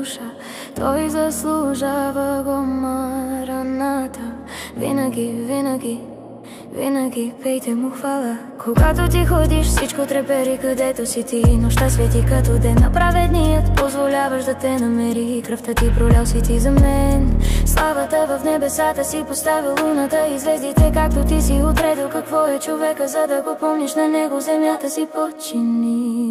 душа. Той заслужава гомараната. Винаги, винаги, винаги пейте му хвала. Когато ти ходиш, всичко трепери където си ти. Нощта свети като ден на праведният. Позволяваш да те намери. Кръвта ти пролял си ти за мен. Славата в небесата си поставил луната и звездите, както ти си отредил какво е човека, за да го помниш на него земята си подчини.